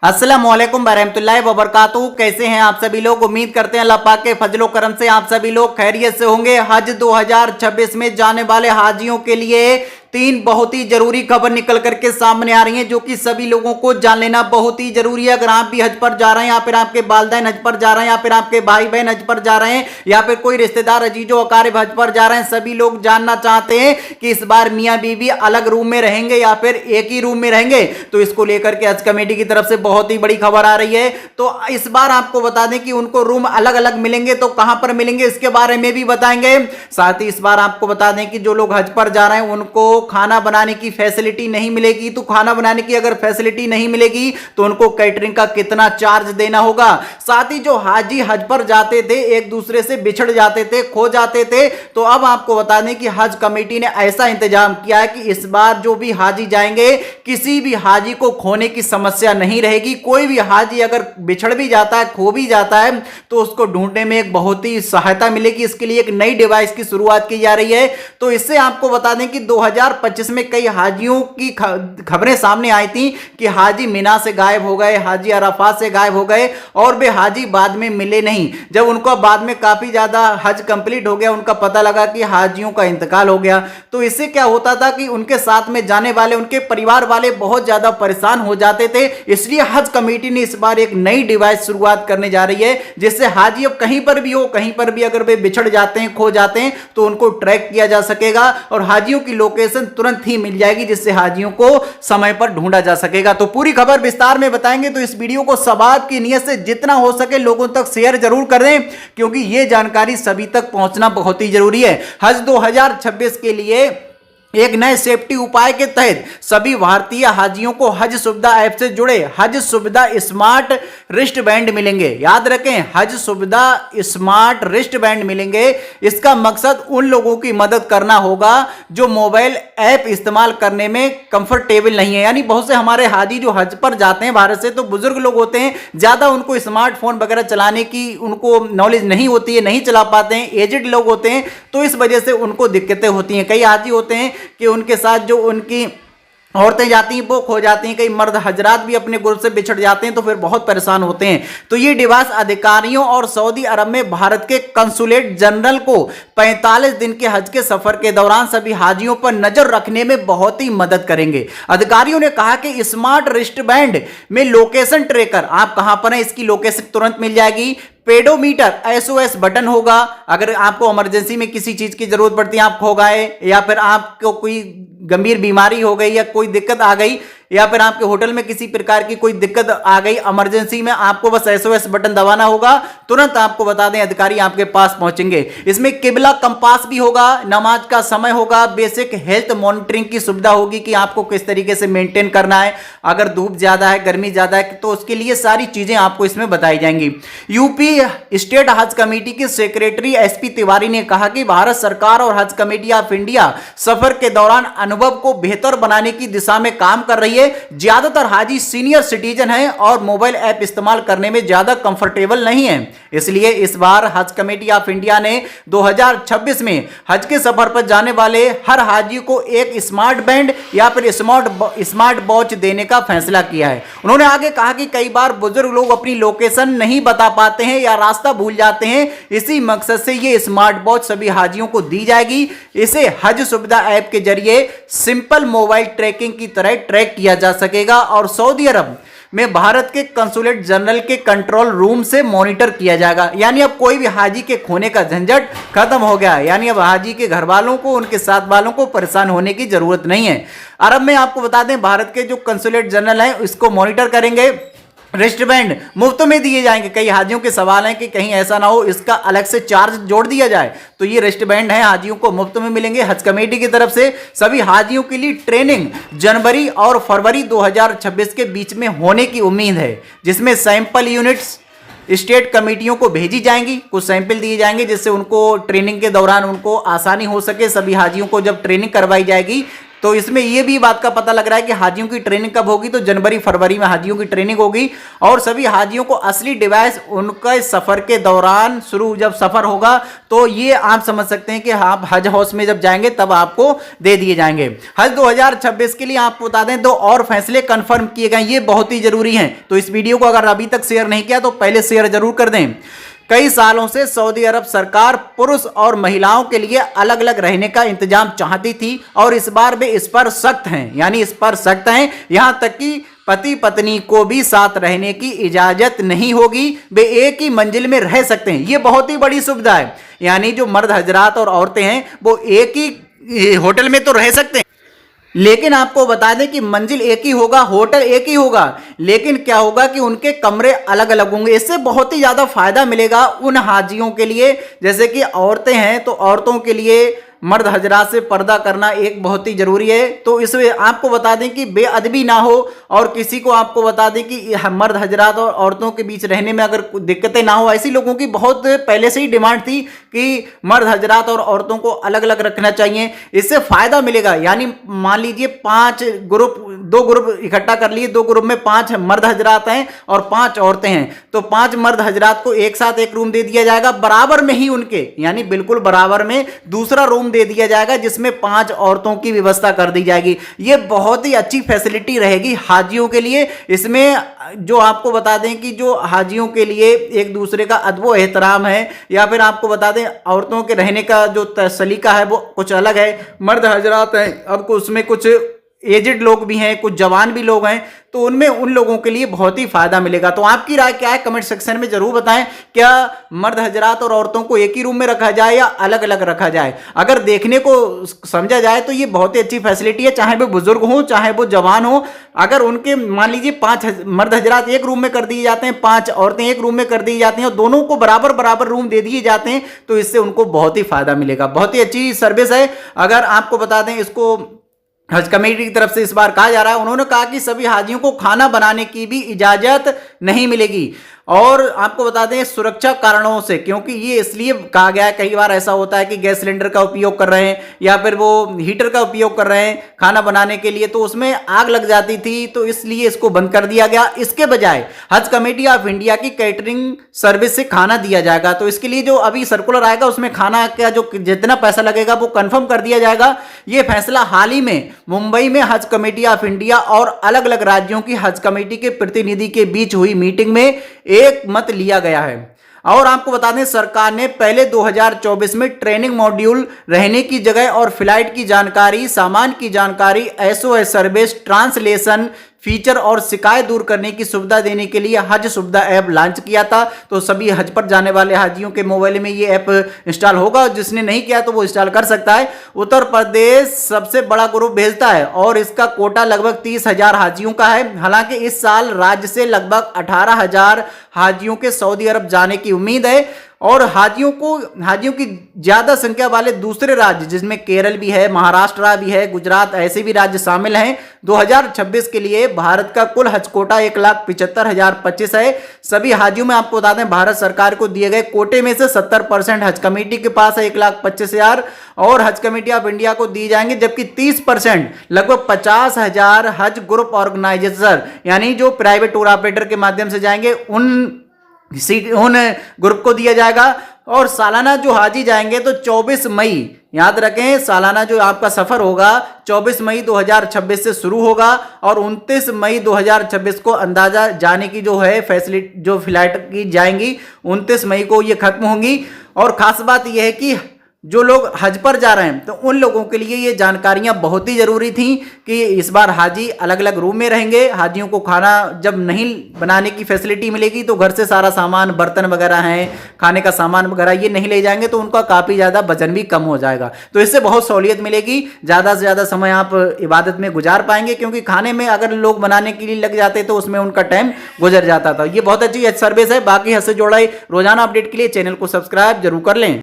अस्सलाम वालेकुम रहमतुल्लाहि व बरकातहू। कैसे हैं आप सभी लोग? उम्मीद करते हैं अल्लाह पाक के फजलो करम से आप सभी लोग खैरियत से होंगे। हज 2026 में जाने वाले हाजियों के लिए तीन बहुत ही जरूरी खबर निकल करके सामने आ रही हैं, जो कि सभी लोगों को जान लेना बहुत ही जरूरी है। अगर आप भी हज पर जा रहे हैं या फिर आपके वालिदैन हज पर जा रहे हैं या फिर आपके भाई बहन हज पर जा रहे हैं या फिर कोई रिश्तेदार अजीजो अकारिब हज पर जा रहे हैं, सभी लोग जानना चाहते हैं कि इस बार मियां बीवी अलग रूम में रहेंगे या फिर एक ही रूम में रहेंगे। तो इसको लेकर के हज कमेटी की तरफ से बहुत ही बड़ी खबर आ रही है। तो इस बार आपको बता दें कि उनको रूम अलग अलग मिलेंगे, तो कहां पर मिलेंगे इसके बारे में भी बताएंगे। साथ ही इस बार आपको बता दें कि जो लोग हज पर जा रहे हैं उनको खाना बनाने की फैसिलिटी नहीं मिलेगी। तो खाना बनाने की अगर फैसिलिटी नहीं मिलेगी तो उनको कैटरिंग का कितना चार्ज देना होगा। साथ ही जो हाजी हज पर जाते थे एक दूसरे से बिछड़ जाते थे, खो जाते थे, तो अब आपको बता दें कि हज कमेटी ने ऐसा इंतजाम किया है कि इस बार जो भी हाजी जाएंगे किसी भी हाजी को खोने की समस्या नहीं रहेगी। कोई भी हाजी अगर बिछड़ भी जाता है, खो भी जाता है, तो उसको ढूंढने में एक बहुत ही सहायता मिलेगी। इसके लिए एक नई डिवाइस की शुरुआत की जा रही है। तो इससे आपको बता दें कि 2025 में कई हाजियों की खबरें सामने आई थी कि हाजी मिना से गायब हो गए, हाजी अराफात से गायब हो गए और वे हाजी बाद में मिले नहीं। जब उनको बाद में काफी ज्यादा हज कंप्लीट हो गया, उनका पता लगा कि हाजियों का इंतकाल हो गया, तो इससे क्या होता था कि उनके साथ में जाने वाले उनके परिवार वाले बहुत ज्यादा परेशान हो जाते थे। इसलिए हज कमेटी ने इस बार एक नई डिवाइस शुरुआत करने जा रही है, जिससे हाजी अब कहीं पर भी हो, कहीं पर भी अगर वे बिछड़ जाते हैं, खो जाते हैं, तो उनको ट्रैक किया जा सकेगा और हाजियों की लोकेशन तुरंत ही मिल जाएगी, जिससे हाजियों को समय पर ढूंढा जा सकेगा। तो पूरी खबर विस्तार में बताएंगे, तो इस वीडियो को सवाब की नियत से जितना हो सके लोगों तक शेयर जरूर कर दें, क्योंकि यह जानकारी सभी तक पहुंचना बहुत ही जरूरी है। हज 2026 के लिए एक नए सेफ्टी उपाय के तहत सभी भारतीय हाजियों को हज सुविधा ऐप से जुड़े हज सुविधा स्मार्ट रिस्ट बैंड मिलेंगे। याद रखें, हज सुविधा स्मार्ट रिस्ट बैंड मिलेंगे। इसका मकसद उन लोगों की मदद करना होगा जो मोबाइल ऐप इस्तेमाल करने में कंफर्टेबल नहीं है। यानी बहुत से हमारे हाजी जो हज पर जाते हैं भारत से, तो बुजुर्ग लोग होते हैं, ज्यादा उनको स्मार्टफोन वगैरह चलाने की उनको नॉलेज नहीं होती है, नहीं चला पाते हैं, एजेड लोग होते हैं, तो इस वजह से उनको दिक्कतें होती हैं। कई हाजी होते हैं कि उनके साथ जो उनकी औरतें जाती हैं वो खो जाती हैं, कई मर्द हजरात भी अपने ग्रुप से बिछड़ जाते हैं, तो फिर बहुत परेशान होते हैं। तो ये डिवाइस अधिकारियों और सऊदी अरब में भारत के कंसुलेट जनरल को 45 दिन के हज के सफर के दौरान सभी हाजियों पर नजर रखने में बहुत ही मदद करेंगे। अधिकारियों ने कहा कि स्मार्ट रिस्ट बैंड में लोकेशन ट्रेकर, आप कहां पर हैं इसकी लोकेशन तुरंत मिल जाएगी। पेडोमीटर SOS बटन होगा, अगर आपको इमरजेंसी में किसी चीज की जरूरत पड़ती है, आप खो गए या फिर आपको कोई गंभीर बीमारी हो गई या कोई दिक्कत आ गई या फिर आपके होटल में किसी प्रकार की कोई दिक्कत आ गई इमरजेंसी में, आपको बस SOS बटन दबाना होगा, तुरंत आपको बता दें अधिकारी आपके पास पहुंचेंगे। इसमें किबला कंपास भी होगा, नमाज का समय होगा, बेसिक हेल्थ मॉनिटरिंग की सुविधा होगी कि आपको किस तरीके से मेंटेन करना है, अगर धूप ज्यादा है, गर्मी ज्यादा है, तो उसके लिए सारी चीजें आपको इसमें बताई जाएंगी। यूपी स्टेट हज कमेटी के सेक्रेटरी SP तिवारी ने कहा कि भारत सरकार और हज कमेटी ऑफ इंडिया सफर के दौरान अनुभव को बेहतर बनाने की दिशा में काम कर रही है। ज्यादातर हाजी सीनियर सिटीजन हैं और मोबाइल ऐप इस्तेमाल करने में ज्यादा कंफर्टेबल नहीं है। इसलिए इस बार हज कमेटी ऑफ इंडिया ने 2026 में हज के सफर पर जाने वाले हर हाजी को एक स्मार्ट बैंड या फिर स्मार्ट वॉच देने का फैसला किया है। उन्होंने आगे कहा कि कई बार बुजुर्ग लोग अपनी लोकेशन नहीं बता पाते हैं या रास्ता भूल जाते हैं, इसी मकसद से ये स्मार्ट वॉच सभी हाजियों को दी जाएगी। इसे हज सुविधा ऐप के जरिए सिंपल मोबाइल ट्रैकिंग की तरह ट्रैक किया जा सकेगा और सऊदी अरब में भारत के कंसुलेट जनरल के कंट्रोल रूम से मॉनिटर किया जाएगा। यानी अब कोई भी हाजी के खोने का झंझट खत्म हो गया। यानी अब हाजी के घर वालों को, उनके साथ वालों को परेशान होने की जरूरत नहीं है। अरब में आपको बता दें भारत के जो कंसुलेट जनरल हैं इसको मॉनिटर करेंगे। रिस्ट बैंड मुफ्त में दिए जाएंगे। कई हाजियों के सवाल हैं कि कहीं ऐसा ना हो इसका अलग से चार्ज जोड़ दिया जाए, तो ये रिस्ट बैंड है हाजियों को मुफ्त में मिलेंगे। हज कमेटी की तरफ से सभी हाजियों के लिए ट्रेनिंग जनवरी और फरवरी 2026 के बीच में होने की उम्मीद है, जिसमें सैंपल यूनिट्स स्टेट कमेटियों को भेजी जाएंगी, कुछ सैंपल दिए जाएंगे जिससे उनको ट्रेनिंग के दौरान उनको आसानी हो सके। सभी हाजियों को जब ट्रेनिंग करवाई जाएगी तो इसमें ये भी बात का पता लग रहा है कि हाजियों की ट्रेनिंग कब होगी, तो जनवरी फरवरी में हाजियों की ट्रेनिंग होगी और सभी हाजियों को असली डिवाइस उनके सफर के दौरान शुरू जब सफर होगा तो ये आप समझ सकते हैं कि आप हज हाउस में जब जाएंगे तब आपको दे दिए जाएंगे। हज 2026 के लिए आपको बता दें 2 और फैसले कंफर्म किए गए, ये बहुत ही जरूरी हैं, तो इस वीडियो को अगर अभी तक शेयर नहीं किया तो पहले शेयर जरूर कर दें। कई सालों से सऊदी अरब सरकार पुरुष और महिलाओं के लिए अलग अलग रहने का इंतजाम चाहती थी और इस बार वे इस पर सख्त हैं, यानी इस पर सख्त हैं, यहां तक कि पति पत्नी को भी साथ रहने की इजाजत नहीं होगी, वे एक ही मंजिल में रह सकते हैं। ये बहुत ही बड़ी सुविधा है, यानी जो मर्द हजरात और औरतें हैं वो एक ही होटल में तो रह सकते हैं, लेकिन आपको बता दें कि मंजिल एक ही होगा, होटल एक ही होगा, लेकिन क्या होगा कि उनके कमरे अलग अलग होंगे। इससे बहुत ही ज्यादा फायदा मिलेगा उन हाजियों के लिए, जैसे कि औरतें हैं तो औरतों के लिए मर्द हजरात से पर्दा करना एक बहुत ही जरूरी है, तो इसमें आपको बता दें कि बेअदबी ना हो और किसी को आपको बता दें कि मर्द हजरात और औरतों के बीच रहने में अगर दिक्कतें ना हो। ऐसी लोगों की बहुत पहले से ही डिमांड थी कि मर्द हजरात और औरतों को अलग अलग रखना चाहिए, इससे फायदा मिलेगा। यानी मान लीजिए 5 ग्रुप, 2 ग्रुप इकट्ठा कर लिए, 2 ग्रुप में 5 मर्द हजरात हैं और 5 औरतें हैं, तो 5 मर्द हजरात को एक साथ एक रूम दे दिया जाएगा, बराबर में ही उनके, यानी बिल्कुल बराबर में दूसरा रूम दे दिया जाएगा जिसमें 5 औरतों की व्यवस्था कर दी जाएगी। यह बहुत ही अच्छी फैसिलिटी रहेगी हाजियों के लिए। इसमें जो आपको बता दें कि जो हाजियों के लिए एक दूसरे का अदब एहतराम है, या फिर आपको बता दें औरतों के रहने का जो सलीका है वो कुछ अलग है, मर्द हजरात हैं, अब उसमें कुछ एजेड लोग भी हैं, कुछ जवान भी लोग हैं, तो उनमें उन लोगों के लिए बहुत ही फायदा मिलेगा। तो आपकी राय क्या है कमेंट सेक्शन में जरूर बताएं, क्या मर्द हजरात और औरतों को एक ही रूम में रखा जाए या अलग अलग रखा जाए। अगर देखने को समझा जाए तो ये बहुत ही अच्छी फैसिलिटी है, चाहे वो बुजुर्ग हो चाहे वो जवान हो। अगर उनके मान लीजिए 5 मर्द हजरात एक रूम में कर दिए जाते हैं, 5 औरतें एक रूम में कर दी जाती हैं और दोनों को बराबर बराबर रूम दे दिए जाते हैं, तो इससे उनको बहुत ही फायदा मिलेगा। बहुत ही अच्छी सर्विस है। अगर आपको बता दें, इसको हज कमेटी की तरफ से इस बार कहा जा रहा है, उन्होंने कहा कि सभी हाजियों को खाना बनाने की भी इजाजत नहीं मिलेगी और आपको बता दें सुरक्षा कारणों से, क्योंकि ये इसलिए कहा गया है, कई बार ऐसा होता है कि गैस सिलेंडर का उपयोग कर रहे हैं या फिर वो हीटर का उपयोग कर रहे हैं खाना बनाने के लिए, तो उसमें आग लग जाती थी, तो इसलिए इसको बंद कर दिया गया। इसके बजाय हज कमेटी ऑफ इंडिया की कैटरिंग सर्विस से खाना दिया जाएगा, तो इसके लिए जो अभी सर्कुलर आएगा उसमें खाना का जो जितना पैसा लगेगा वो कंफर्म कर दिया जाएगा। ये फैसला हाल ही में मुंबई में हज कमेटी ऑफ इंडिया और अलग अलग राज्यों की हज कमेटी के प्रतिनिधि के बीच हुई मीटिंग में एक मत लिया गया है। और आपको बता दें सरकार ने पहले 2024 में ट्रेनिंग मॉड्यूल, रहने की जगह और फ्लाइट की जानकारी, सामान की जानकारी, SOS सर्विस, ट्रांसलेशन फीचर और शिकायत दूर करने की सुविधा देने के लिए हज सुविधा ऐप लॉन्च किया था। तो सभी हज पर जाने वाले हाजियों के मोबाइल में ये ऐप इंस्टॉल होगा, जिसने नहीं किया तो वो इंस्टॉल कर सकता है। उत्तर प्रदेश सबसे बड़ा ग्रुप भेजता है और इसका कोटा लगभग 30,000 हाजियों का है। हालांकि इस साल राज्य से लगभग 18,000 हाजियों के सऊदी अरब जाने की उम्मीद है और हाजियों की ज्यादा संख्या वाले दूसरे राज्य जिसमें केरल भी है, महाराष्ट्र भी है, गुजरात, ऐसे भी राज्य शामिल हैं। 2026 के लिए भारत का कुल हज कोटा 1,75,025 है। सभी हाजियों में आपको बता दें भारत सरकार को दिए गए कोटे में से 70% हज कमेटी के पास है 1,25,000 और हज कमेटी ऑफ इंडिया को दिए जाएंगे, जबकि 30% लगभग 50,000 हज ग्रुप ऑर्गेनाइजर यानी जो प्राइवेट टूर ऑपरेटर के माध्यम से जाएंगे उन ग्रुप को दिया जाएगा। और सालाना जो हाजी जाएंगे तो 24 मई, याद रखें सालाना जो आपका सफर होगा 24 मई 2026 से शुरू होगा और 29 मई 2026 को अंदाजा जाने की जो है फैसिलिटी जो फ्लाइट की जाएंगी 29 मई को ये खत्म होंगी। और खास बात यह है कि जो लोग हज पर जा रहे हैं तो उन लोगों के लिए ये जानकारियां बहुत ही जरूरी थी कि इस बार हाजी अलग अलग रूम में रहेंगे। हाजियों को खाना जब नहीं बनाने की फैसिलिटी मिलेगी तो घर से सारा सामान, बर्तन वगैरह हैं, खाने का सामान वगैरह ये नहीं ले जाएंगे तो उनका काफ़ी ज़्यादा वजन भी कम हो जाएगा। तो इससे बहुत सहूलियत मिलेगी, ज़्यादा से ज़्यादा समय आप इबादत में गुजार पाएंगे, क्योंकि खाने में अगर लोग बनाने के लिए लग जाते तो उसमें उनका टाइम गुजर जाता था। ये बहुत अच्छी सर्विस है। बाकी हज से जुड़ा रोजाना अपडेट के लिए चैनल को सब्सक्राइब जरूर कर लें।